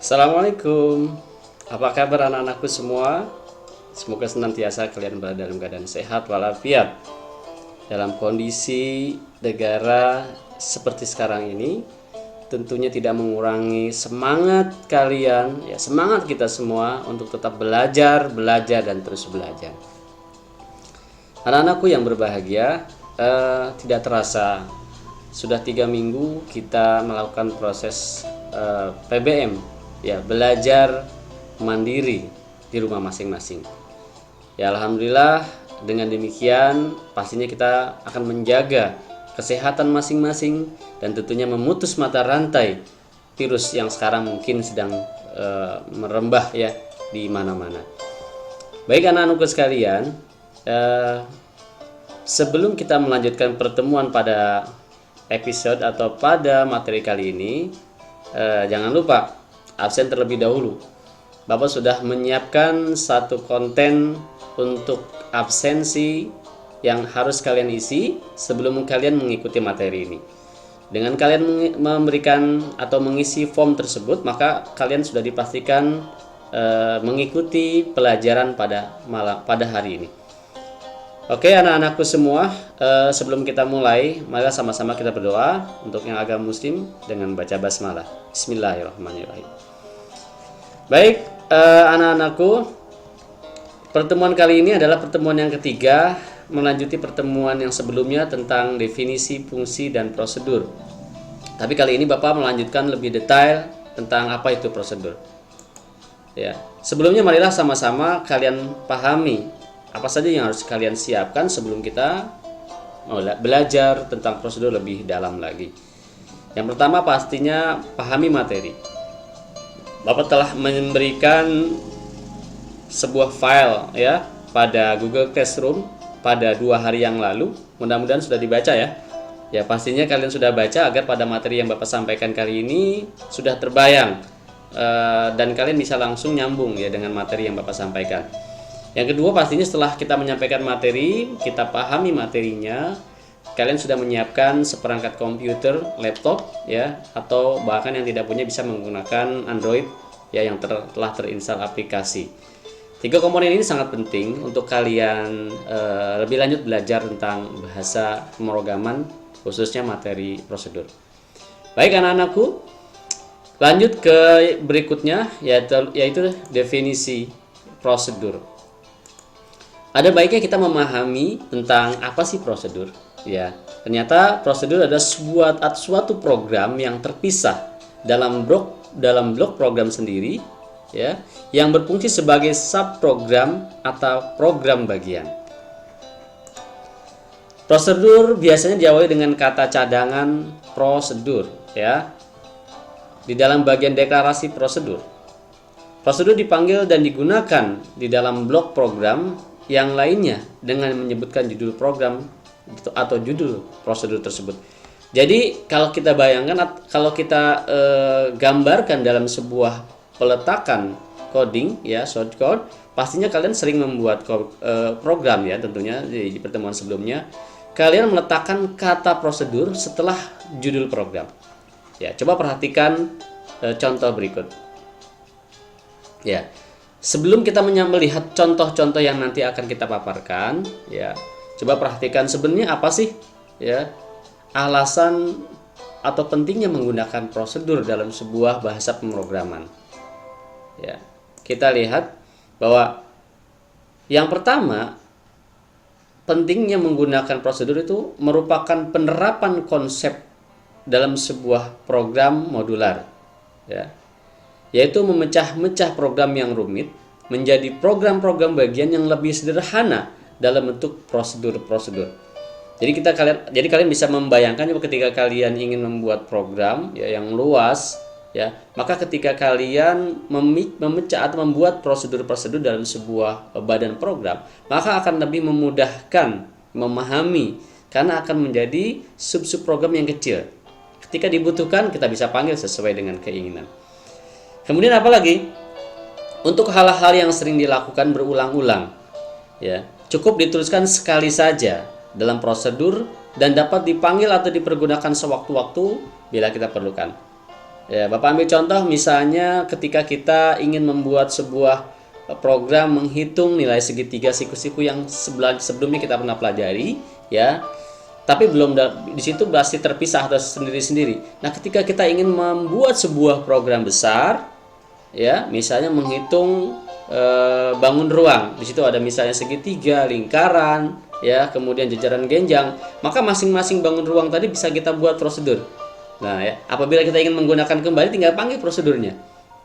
Assalamualaikum. Apa kabar anak-anakku semua? Semoga senantiasa kalian berada dalam keadaan sehat walafiat. Dalam kondisi negara seperti sekarang ini, tentunya tidak mengurangi semangat kalian, ya semangat kita semua untuk tetap belajar, dan terus belajar. Anak-anakku yang berbahagia, tidak terasa sudah 3 minggu kita melakukan proses PBM, ya belajar mandiri di rumah masing-masing. Ya alhamdulillah, dengan demikian pastinya kita akan menjaga kesehatan masing-masing dan tentunya memutus mata rantai virus yang sekarang mungkin sedang merembah ya di mana-mana. Baik anak-anakku sekalian, sebelum kita melanjutkan pertemuan pada episode atau pada materi kali ini, jangan lupa absen terlebih dahulu. Bapak sudah menyiapkan satu konten untuk absensi yang harus kalian isi sebelum kalian mengikuti materi ini. Dengan kalian memberikan atau mengisi form tersebut, maka kalian sudah dipastikan mengikuti pelajaran pada hari ini. Oke anak-anakku semua, sebelum kita mulai, mari sama-sama kita berdoa untuk yang agama muslim dengan baca basmalah. Bismillahirrahmanirrahim. Baik anak-anakku, pertemuan kali ini adalah pertemuan yang ketiga, melanjuti pertemuan yang sebelumnya tentang definisi, fungsi, dan prosedur. Tapi kali ini Bapak melanjutkan lebih detail tentang apa itu prosedur. Ya, sebelumnya marilah sama-sama kalian pahami apa saja yang harus kalian siapkan sebelum kita belajar tentang prosedur lebih dalam lagi. Yang pertama pastinya pahami materi. Bapak telah memberikan sebuah file ya pada Google Classroom pada 2 hari yang lalu. Mudah-mudahan sudah dibaca ya. Ya pastinya kalian sudah baca agar pada materi yang Bapak sampaikan kali ini sudah terbayang dan kalian bisa langsung nyambung ya dengan materi yang Bapak sampaikan. Yang kedua pastinya setelah kita menyampaikan materi, kita pahami materinya, kalian sudah menyiapkan seperangkat komputer, laptop ya, atau bahkan yang tidak punya bisa menggunakan Android ya yang telah terinstal aplikasi. 3 komponen ini sangat penting untuk kalian lebih lanjut belajar tentang bahasa pemrograman, khususnya materi prosedur. Baik anak-anakku, lanjut ke berikutnya yaitu definisi prosedur. Ada baiknya kita memahami tentang apa sih prosedur ya. Ternyata prosedur adalah suatu program yang terpisah dalam blok program sendiri ya, yang berfungsi sebagai subprogram atau program bagian. Prosedur biasanya diawali dengan kata cadangan prosedur ya. Di dalam bagian deklarasi prosedur. Prosedur dipanggil dan digunakan di dalam blok program yang lainnya dengan menyebutkan judul program atau judul prosedur tersebut. Jadi kalau kita bayangkan, kalau kita gambarkan dalam sebuah peletakan coding ya, shortcode, pastinya kalian sering membuat program ya, tentunya di pertemuan sebelumnya kalian meletakkan kata prosedur setelah judul program. Ya, coba perhatikan contoh berikut. Ya. Sebelum kita melihat contoh-contoh yang nanti akan kita paparkan, ya, coba perhatikan sebenarnya apa sih, ya, alasan atau pentingnya menggunakan prosedur dalam sebuah bahasa pemrograman. Ya, kita lihat bahwa yang pertama, pentingnya menggunakan prosedur itu merupakan penerapan konsep dalam sebuah program modular, ya. Yaitu memecah-mecah program yang rumit menjadi program-program bagian yang lebih sederhana dalam bentuk prosedur-prosedur. Jadi kalian bisa membayangkan ketika kalian ingin membuat program ya yang luas ya, maka ketika kalian memecah atau membuat prosedur-prosedur dalam sebuah badan program, maka akan lebih memudahkan memahami karena akan menjadi sub-sub program yang kecil. Ketika dibutuhkan kita bisa panggil sesuai dengan keinginan. Kemudian apalagi untuk hal-hal yang sering dilakukan berulang-ulang ya, cukup dituliskan sekali saja dalam prosedur dan dapat dipanggil atau dipergunakan sewaktu-waktu bila kita perlukan. Ya, Bapak ambil contoh misalnya ketika kita ingin membuat sebuah program menghitung nilai segitiga siku-siku yang sebelumnya kita pernah pelajari, ya. Tapi belum di situ masih terpisah atau sendiri-sendiri. Nah, ketika kita ingin membuat sebuah program besar, ya, misalnya menghitung bangun ruang, di situ ada misalnya segitiga, lingkaran, ya, kemudian jajaran genjang, maka masing-masing bangun ruang tadi bisa kita buat prosedur. Nah, ya, apabila kita ingin menggunakan kembali, tinggal panggil prosedurnya,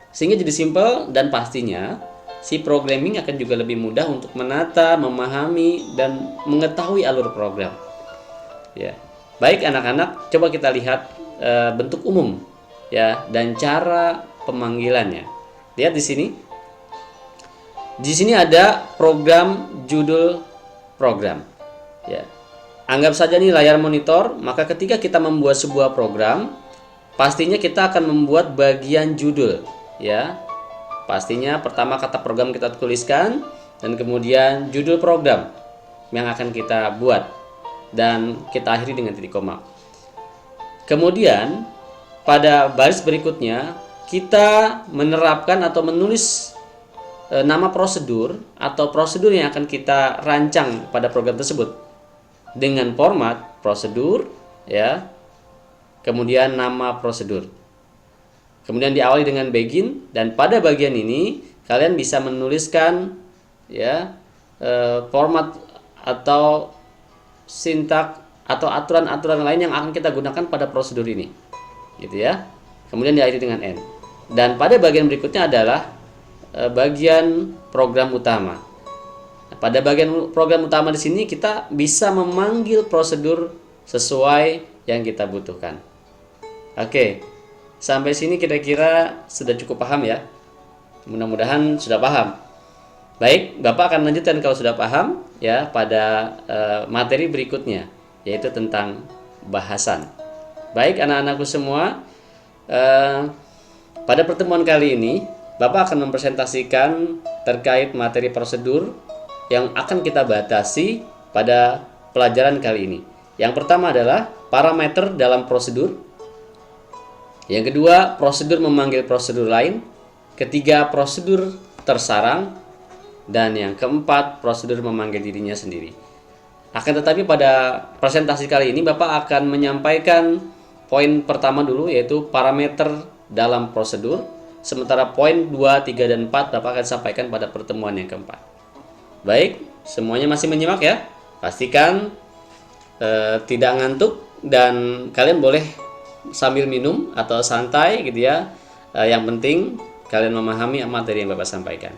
sehingga jadi simpel, dan pastinya si programming akan juga lebih mudah untuk menata, memahami, dan mengetahui alur program. Ya, baik anak-anak, coba kita lihat bentuk umum, ya, dan cara pemanggilannya. Lihat di sini. Di sini ada program, judul program. Ya. Anggap saja nih layar monitor, maka ketika kita membuat sebuah program, pastinya kita akan membuat bagian judul, ya. Pastinya pertama kata program kita tuliskan, dan kemudian judul program yang akan kita buat, dan kita akhiri dengan titik koma. Kemudian pada baris berikutnya kita menerapkan atau menulis nama prosedur atau prosedur yang akan kita rancang pada program tersebut dengan format prosedur, ya. Kemudian nama prosedur. Kemudian diawali dengan begin, dan pada bagian ini kalian bisa menuliskan, ya, format atau sintak atau aturan-aturan lain yang akan kita gunakan pada prosedur ini, gitu ya. Kemudian diakhiri dengan N. Dan pada bagian berikutnya adalah bagian program utama. Nah, pada bagian program utama di sini kita bisa memanggil prosedur sesuai yang kita butuhkan. Oke, sampai sini kira-kira sudah cukup paham ya. Mudah-mudahan sudah paham. Baik, Bapak akan lanjutkan kalau sudah paham, ya, pada materi berikutnya, yaitu tentang bahasan. Baik anak-anakku semua, pada pertemuan kali ini Bapak akan mempresentasikan terkait materi prosedur yang akan kita batasi pada pelajaran kali ini. Yang pertama adalah parameter dalam prosedur. Yang kedua, prosedur memanggil prosedur lain. Ketiga, prosedur tersarang. Dan yang keempat, prosedur memanggil dirinya sendiri. Akan tetapi pada presentasi kali ini Bapak akan menyampaikan poin pertama dulu, yaitu parameter dalam prosedur. Sementara poin 2, 3, dan 4 Bapak akan sampaikan pada pertemuan yang keempat. Baik, semuanya masih menyimak ya. Pastikan tidak ngantuk, dan kalian boleh sambil minum atau santai gitu ya. Yang penting kalian memahami materi yang Bapak sampaikan.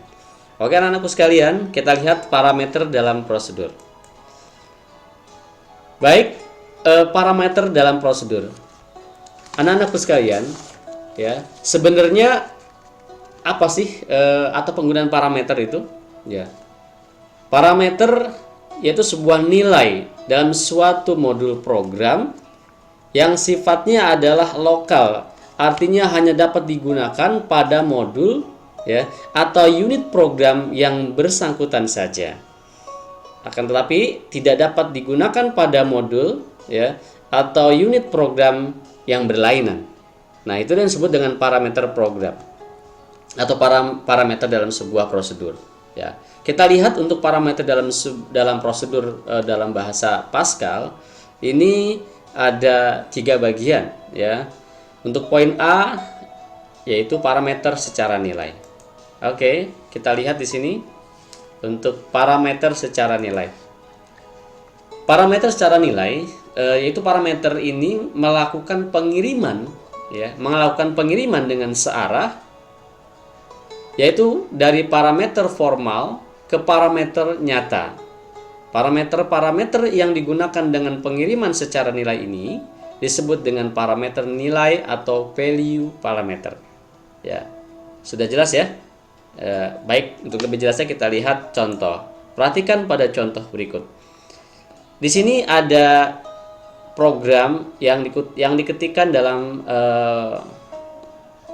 Oke anak-anakku sekalian, kita lihat parameter dalam prosedur. Baik, parameter dalam prosedur. Anak-anakku sekalian, ya, sebenarnya apa sih atau penggunaan parameter itu? Ya, parameter yaitu sebuah nilai dalam suatu modul program yang sifatnya adalah lokal, artinya hanya dapat digunakan pada modul, ya, atau unit program yang bersangkutan saja. Akan tetapi tidak dapat digunakan pada modul, ya, atau unit program yang berlainan. Nah, itu yang disebut dengan parameter program atau parameter dalam sebuah prosedur, ya. Kita lihat untuk parameter dalam prosedur dalam bahasa Pascal ini ada 3 bagian, ya. Untuk poin A yaitu parameter secara nilai. Oke, kita lihat di sini untuk parameter secara nilai. Parameter secara nilai yaitu parameter ini melakukan pengiriman, ya, melakukan pengiriman dengan searah, yaitu dari parameter formal ke parameter nyata. Parameter-parameter yang digunakan dengan pengiriman secara nilai ini disebut dengan parameter nilai atau value parameter. Ya, sudah jelas ya? Baik, untuk lebih jelasnya kita lihat contoh. Perhatikan pada contoh berikut. Di sini ada program yang diketikkan dalam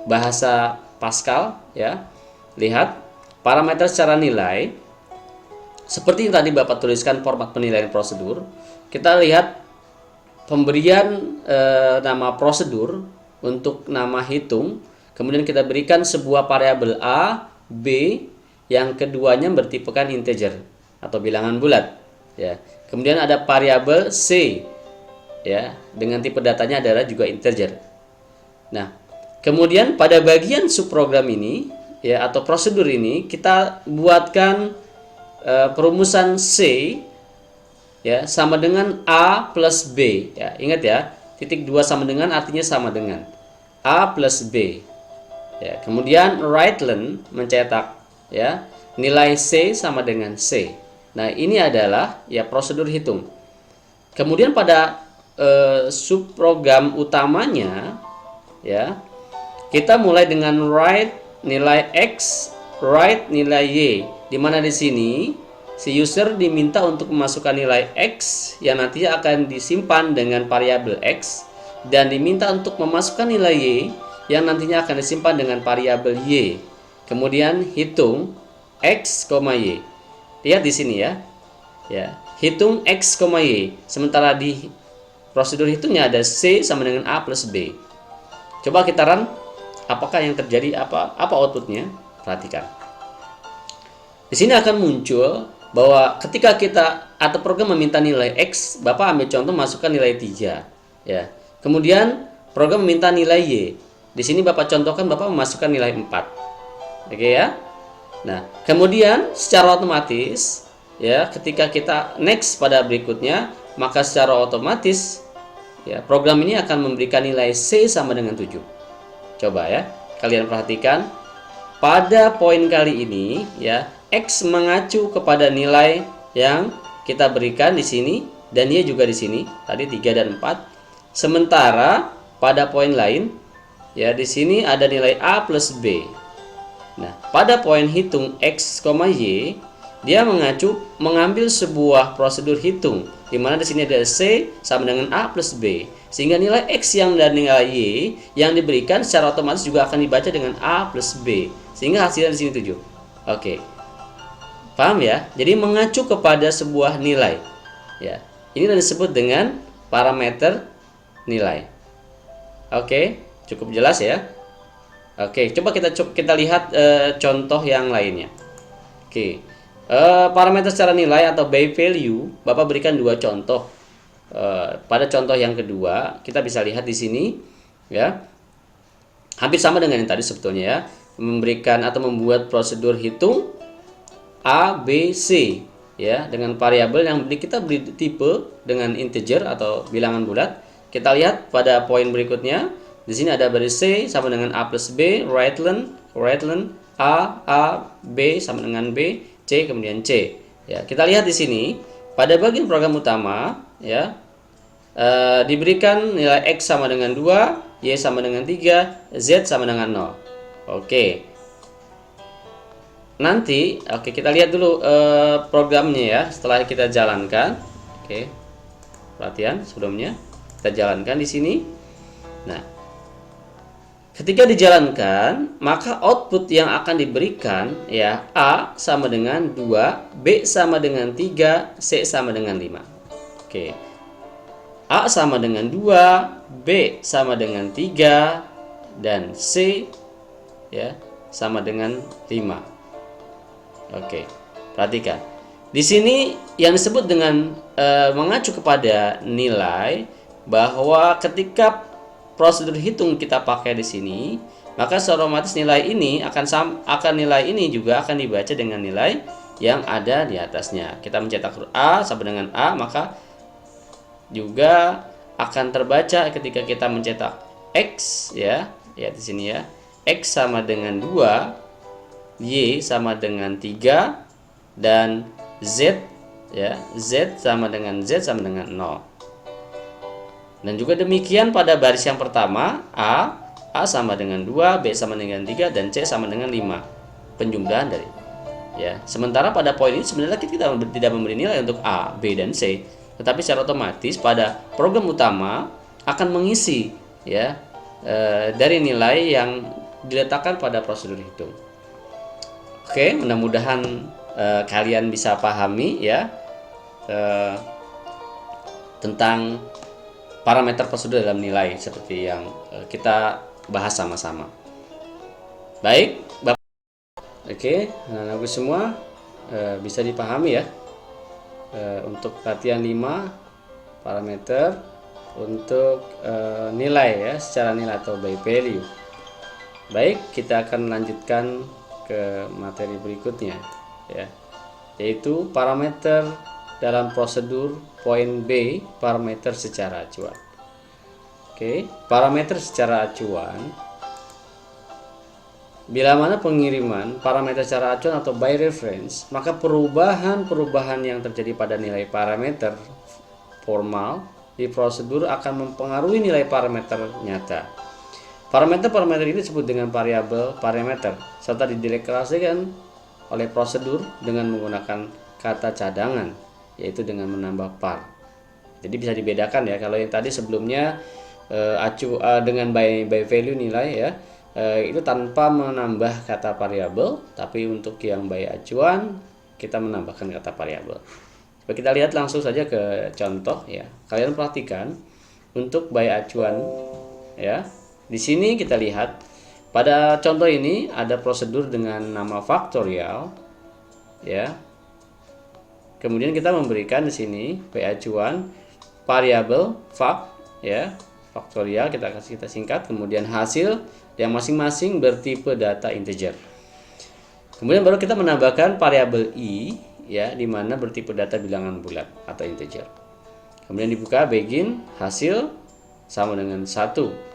bahasa Pascal, ya. Lihat parameter secara nilai seperti yang tadi Bapak tuliskan format penilaian prosedur. Kita lihat pemberian nama prosedur untuk nama hitung, kemudian kita berikan sebuah variabel A, B, yang keduanya bertipekan integer atau bilangan bulat, ya. Kemudian ada variabel C, ya, dengan tipe datanya adalah juga integer. Nah, kemudian pada bagian subprogram ini, ya, atau prosedur ini kita buatkan perumusan C, ya, sama dengan A plus B, ya. Ingat ya, titik 2 sama dengan artinya sama dengan A plus B, ya. Kemudian write-len mencetak, ya, nilai C sama dengan C. Nah, ini adalah ya prosedur hitung. Kemudian pada subprogram utamanya, ya, kita mulai dengan write nilai X, write nilai Y, di mana di sini si user diminta untuk memasukkan nilai X yang nantinya akan disimpan dengan variabel X, dan diminta untuk memasukkan nilai Y yang nantinya akan disimpan dengan variabel Y. Kemudian hitung X, Y. Lihat di sini ya. Ya, hitung X, Y. Sementara di prosedur hitungnya ada C sama dengan A plus B. Coba kita run, apakah yang terjadi, apa outputnya? Perhatikan. Di sini akan muncul bahwa ketika kita atau program meminta nilai X, Bapak ambil contoh masukkan nilai 3, ya. Kemudian program meminta nilai Y. Di sini Bapak contohkan Bapak memasukkan nilai 4. Oke ya. Nah, kemudian secara otomatis, ya, ketika kita next pada berikutnya, maka secara otomatis, ya, program ini akan memberikan nilai C sama dengan 7. Coba ya, kalian perhatikan. Pada poin kali ini, ya, X mengacu kepada nilai yang kita berikan di sini, dan Y juga di sini, tadi 3 dan 4. Sementara pada poin lain, ya, di sini ada nilai A plus B. Nah, pada poin hitung X, Y, dia mengambil sebuah prosedur hitung, di mana di sini ada C sama dengan A plus B, sehingga nilai X yang dan nilai Y yang diberikan secara otomatis juga akan dibaca dengan A plus B, sehingga hasilnya di sini 7. Oke, paham ya? Jadi mengacu kepada sebuah nilai, ya. Ini disebut dengan parameter nilai. Oke, cukup jelas ya. Oke, coba kita lihat contoh yang lainnya. Oke, parameter secara nilai atau by value, Bapak berikan 2 contoh. Pada contoh yang kedua, kita bisa lihat di sini, ya, hampir sama dengan yang tadi sebetulnya, ya, memberikan atau membuat prosedur hitung A, B, C, ya, dengan variabel yang kita beri tipe dengan integer atau bilangan bulat. Kita lihat pada poin berikutnya. Di sini ada baris C sama dengan A plus B, write-len A, B sama dengan B, C, kemudian C. Ya, kita lihat di sini pada bagian program utama, ya, diberikan nilai X sama dengan 2, Y sama dengan 3, Z sama dengan 0. Oke. Nanti, kita lihat dulu programnya ya setelah kita jalankan. Oke. Perhatian sebelumnya kita jalankan di sini. Nah, ketika dijalankan, maka output yang akan diberikan, ya, A sama dengan 2, B sama dengan 3, C sama dengan 5. Oke. A sama dengan 2, B sama dengan 3, dan C, ya, sama dengan 5. Oke. Perhatikan. Di sini yang disebut dengan mengacu kepada nilai, bahwa ketika prosedur hitung kita pakai di sini, maka secara otomatis nilai ini nilai ini juga akan dibaca dengan nilai yang ada di atasnya. Kita mencetak huruf A sama dengan A, maka juga akan terbaca ketika kita mencetak X, ya. Ya di sini ya. X sama dengan 2, Y sama dengan 3, dan Z, ya. Z sama dengan 0. Dan juga demikian pada baris yang pertama, A sama dengan 2, B sama dengan 3, dan C sama dengan 5. Penjumlahan dari, ya. Sementara pada poin ini sebenarnya kita tidak memberi nilai untuk A, B, dan C, tetapi secara otomatis pada program utama akan mengisi, ya, dari nilai yang diletakkan pada prosedur hitung. Oke, mudah-mudahan kalian bisa pahami, ya, tentang parameter prosedur dalam nilai seperti yang kita bahas sama-sama. Baik, Bapak. Oke, anak-anakku semua bisa dipahami ya. Untuk latihan 5 parameter untuk nilai ya, secara nilai atau by value. Baik, kita akan lanjutkan ke materi berikutnya ya, yaitu parameter dalam prosedur poin B, parameter secara acuan. Oke, parameter secara acuan. Bila mana pengiriman parameter secara acuan atau by reference, maka perubahan-perubahan yang terjadi pada nilai parameter formal di prosedur akan mempengaruhi nilai parameter nyata. Parameter-parameter ini disebut dengan variabel parameter, serta dideklarasikan oleh prosedur dengan menggunakan kata cadangan, yaitu dengan menambah par. Jadi bisa dibedakan ya, kalau yang tadi sebelumnya dengan by value nilai ya, itu tanpa menambah kata variabel, tapi untuk yang by acuan kita menambahkan kata variabel. Coba kita lihat langsung saja ke contoh ya. Kalian perhatikan untuk by acuan ya. Di sini kita lihat pada contoh ini ada prosedur dengan nama faktorial ya. Kemudian kita memberikan di sini by acuan variabel vak ya, faktorial kita singkat, kemudian hasil yang masing-masing bertipe data integer. Kemudian baru kita menambahkan variabel i ya, di mana bertipe data bilangan bulat atau integer. Kemudian dibuka begin hasil sama dengan 1.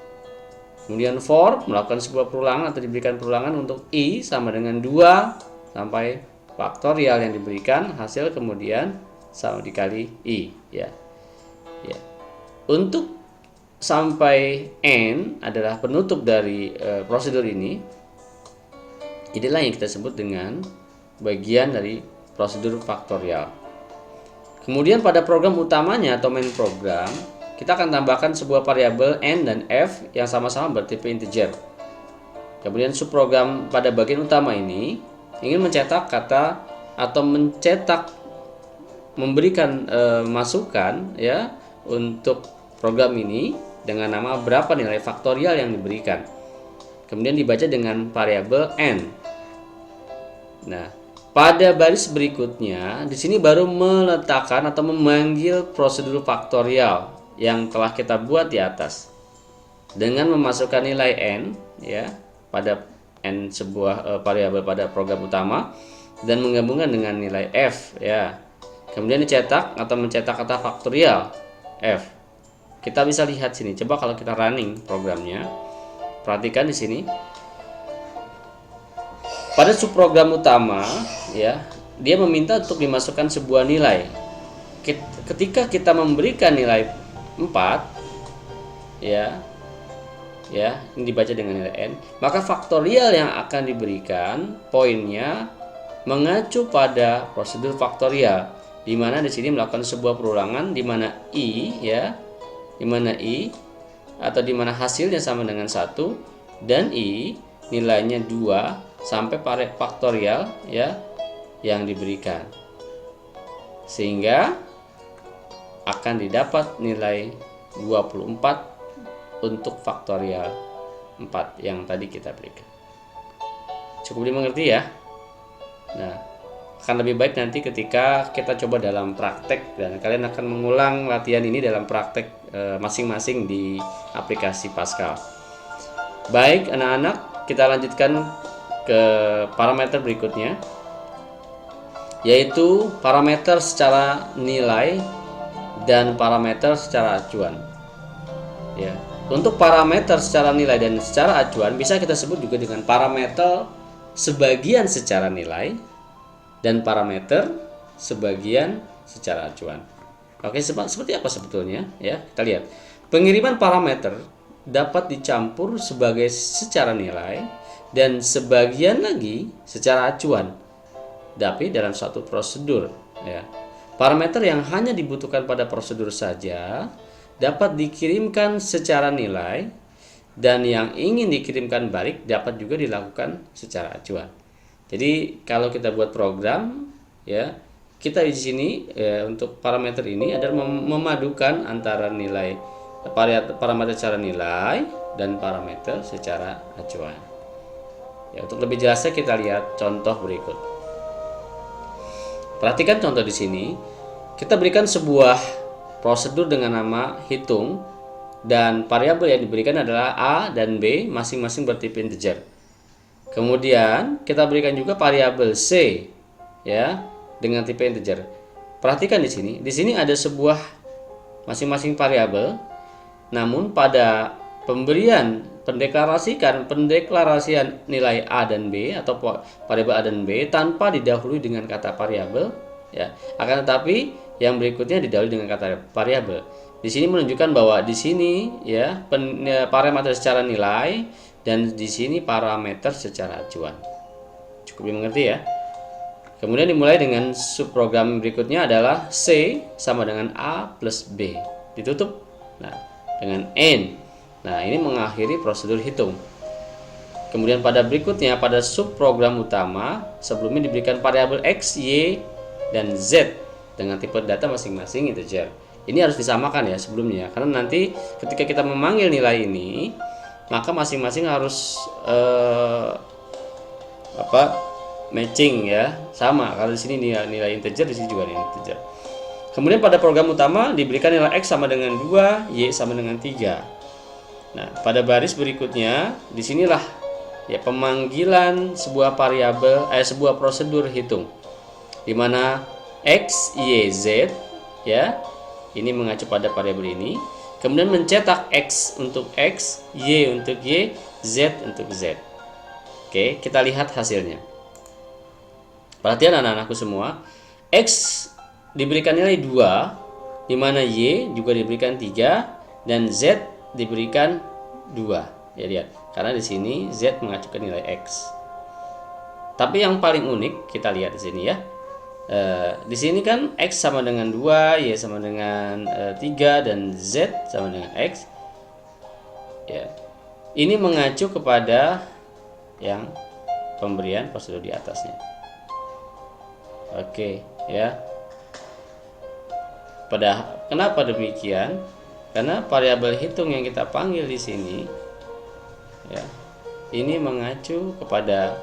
Kemudian for melakukan sebuah perulangan atau diberikan perulangan untuk i sama dengan 2 sampai faktorial yang diberikan hasil kemudian sama dikali i ya. Ya. Untuk sampai n adalah penutup dari prosedur ini. Inilah yang kita sebut dengan bagian dari prosedur faktorial. Kemudian pada program utamanya atau main program, kita akan tambahkan sebuah variabel n dan f yang sama-sama bertipe integer. Kemudian subprogram pada bagian utama ini ingin mencetak kata atau memberikan masukan ya untuk program ini dengan nama berapa nilai faktorial yang diberikan. Kemudian dibaca dengan variabel n. Nah, pada baris berikutnya di sini baru meletakkan atau memanggil prosedur faktorial yang telah kita buat di atas dengan memasukkan nilai n ya pada n sebuah variabel pada program utama dan menggabungkan dengan nilai f ya. Kemudian dicetak atau mencetak kata faktorial f. Kita bisa lihat sini. Coba kalau kita running programnya, perhatikan di sini. Pada subprogram utama, ya, dia meminta untuk dimasukkan sebuah nilai. Ketika kita memberikan nilai 4, ya, ini dibaca dengan nilai n, maka faktorial yang akan diberikan poinnya mengacu pada prosedur faktorial, di mana di sini melakukan sebuah perulangan di mana i, ya. Di mana i atau di mana hasilnya sama dengan 1 dan i nilainya 2 sampai faktorial ya yang diberikan, sehingga akan didapat nilai 24 untuk faktorial 4 yang tadi kita berikan. Cukup dimengerti ya. Nah, akan lebih baik nanti ketika kita coba dalam praktek dan kalian akan mengulang latihan ini dalam praktek masing-masing di aplikasi Pascal. Baik anak-anak, kita lanjutkan ke parameter berikutnya, yaitu parameter secara nilai dan parameter secara acuan. Ya, untuk parameter secara nilai dan secara acuan bisa kita sebut juga dengan parameter sebagian secara nilai dan parameter sebagian secara acuan. Oke, seperti apa sebetulnya? Ya, kita lihat. Pengiriman parameter dapat dicampur sebagai secara nilai dan sebagian lagi secara acuan, tapi dalam satu prosedur. Ya. Parameter yang hanya dibutuhkan pada prosedur saja dapat dikirimkan secara nilai, dan yang ingin dikirimkan balik dapat juga dilakukan secara acuan. Jadi kalau kita buat program ya, kita di sini ya, untuk parameter ini adalah memadukan antara nilai parameter secara nilai dan parameter secara acuan. Ya, untuk lebih jelasnya kita lihat contoh berikut. Perhatikan contoh di sini. Kita berikan sebuah prosedur dengan nama hitung dan variabel yang diberikan adalah A dan B masing-masing bertipe integer. Kemudian kita berikan juga variabel C ya dengan tipe integer. Perhatikan di sini. Di sini ada sebuah masing-masing variabel. Namun pada pemberian pendeklarasian nilai A dan B atau variabel A dan B tanpa didahului dengan kata variabel ya. Akan tetapi yang berikutnya didahului dengan kata variabel. Di sini menunjukkan bahwa di sini ya parameter secara nilai dan di sini parameter secara acuan. Cukup dimengerti ya. Kemudian dimulai dengan subprogram berikutnya adalah C sama dengan A plus B. Ditutup nah dengan N. Nah, ini mengakhiri prosedur hitung. Kemudian pada berikutnya pada subprogram utama sebelumnya diberikan variabel X, Y, dan Z dengan tipe data masing-masing integer. Ini harus disamakan ya sebelumnya, karena nanti ketika kita memanggil nilai ini, maka masing-masing harus matching ya, sama. Kalau di sini nilai integer, di sini juga nilai integer. Kemudian pada program utama diberikan nilai X sama dengan 2, Y sama dengan 3. Nah, pada baris berikutnya disinilah ya pemanggilan sebuah variabel sebuah prosedur hitung di mana X, Y, Z ya ini mengacu pada variabel ini, kemudian mencetak X untuk X, Y untuk Y, Z untuk Z. Oke, kita lihat hasilnya. Perhatian anak-anakku semua, X diberikan nilai 2, di mana Y juga diberikan 3 dan Z diberikan 2. Ya lihat, karena di sini Z mengacu ke nilai X. Tapi yang paling unik kita lihat di sini ya. Di sini kan X sama dengan 2, Y sama dengan 3 dan Z sama dengan X. Ya. Ini mengacu kepada yang pemberian prosedur di atasnya. Oke, ya. Kenapa demikian? Karena variabel hitung yang kita panggil di sini ya, ini mengacu kepada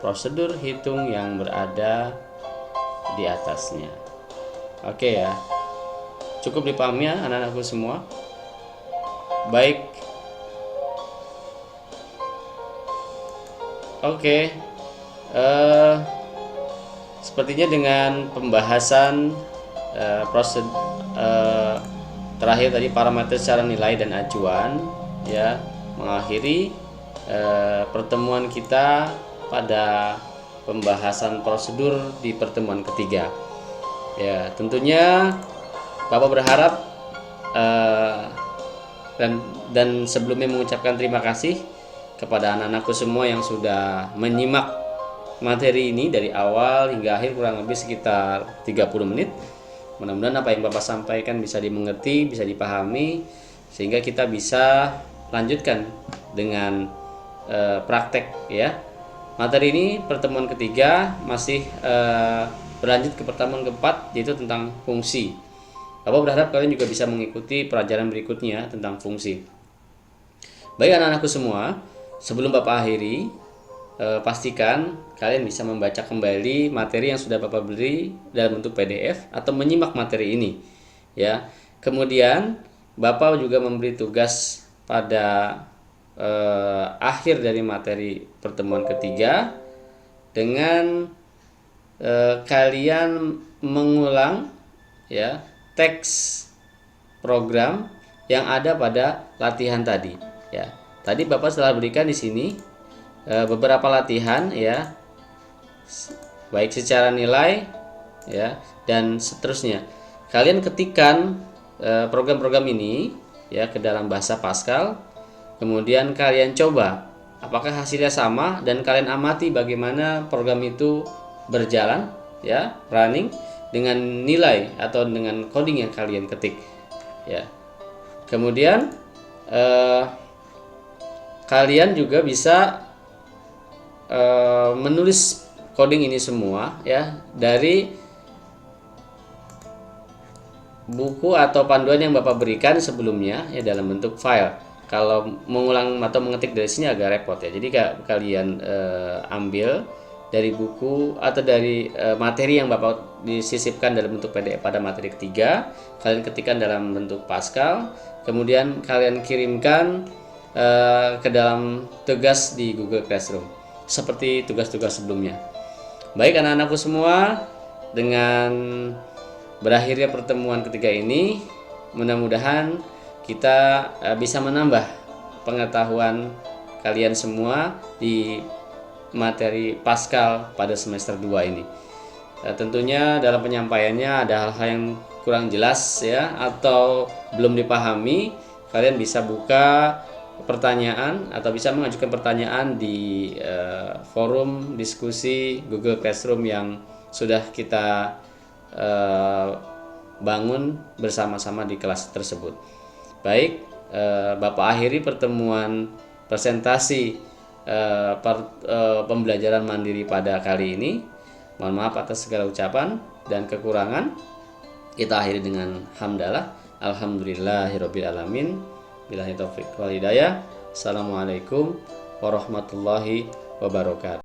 prosedur hitung yang berada di atasnya. Oke ya. Cukup dipahami ya anak-anakku semua. Baik. Oke. Sepertinya dengan pembahasan prosedur terakhir tadi parameter secara nilai dan acuan ya mengakhiri pertemuan kita pada pembahasan prosedur di pertemuan ketiga. Ya, tentunya Bapak berharap dan sebelumnya mengucapkan terima kasih kepada anak-anakku semua yang sudah menyimak materi ini dari awal hingga akhir kurang lebih sekitar 30 menit. Mudah-mudahan apa yang Bapak sampaikan bisa dimengerti, bisa dipahami sehingga kita bisa lanjutkan dengan praktek ya. Materi ini pertemuan ketiga masih berlanjut ke pertemuan keempat yaitu tentang fungsi. Bapak berharap kalian juga bisa mengikuti pelajaran berikutnya tentang fungsi. Baik anak-anakku semua, sebelum Bapak akhiri, pastikan kalian bisa membaca kembali materi yang sudah Bapak beri dalam bentuk PDF atau menyimak materi ini. Ya. Kemudian Bapak juga memberi tugas pada akhir dari materi pertemuan ketiga dengan kalian mengulang ya teks program yang ada pada latihan tadi ya. Tadi Bapak telah berikan di sini beberapa latihan ya, baik secara nilai ya dan seterusnya. Kalian ketikkan program-program ini ya ke dalam bahasa Pascal. Kemudian kalian coba apakah hasilnya sama dan kalian amati bagaimana program itu berjalan ya, running dengan nilai atau dengan coding yang kalian ketik ya. Kemudian kalian juga bisa menulis coding ini semua ya dari buku atau panduan yang Bapak berikan sebelumnya ya dalam bentuk file. Kalau mengulang atau mengetik dari sini agak repot ya. Jadi kalian ambil dari buku atau dari materi yang Bapak disisipkan dalam bentuk PDF pada materi ketiga, kalian ketikkan dalam bentuk Pascal, kemudian kalian kirimkan ke dalam tugas di Google Classroom seperti tugas-tugas sebelumnya. Baik anak-anakku semua, dengan berakhirnya pertemuan ketiga ini, mudah-mudahan kita bisa menambah pengetahuan kalian semua di materi Pascal pada semester 2 ini. Tentunya dalam penyampaiannya ada hal-hal yang kurang jelas ya atau belum dipahami, kalian bisa buka pertanyaan atau bisa mengajukan pertanyaan di forum diskusi Google Classroom yang sudah kita bangun bersama-sama di kelas tersebut. Baik, Bapak akhiri pertemuan presentasi pembelajaran mandiri pada kali ini. Mohon maaf atas segala ucapan dan kekurangan. Kita akhiri dengan hamdalah. Alhamdulillahirabbil alamin. Billahi taufiq wal hidayah. Assalamualaikum warahmatullahi wabarakatuh.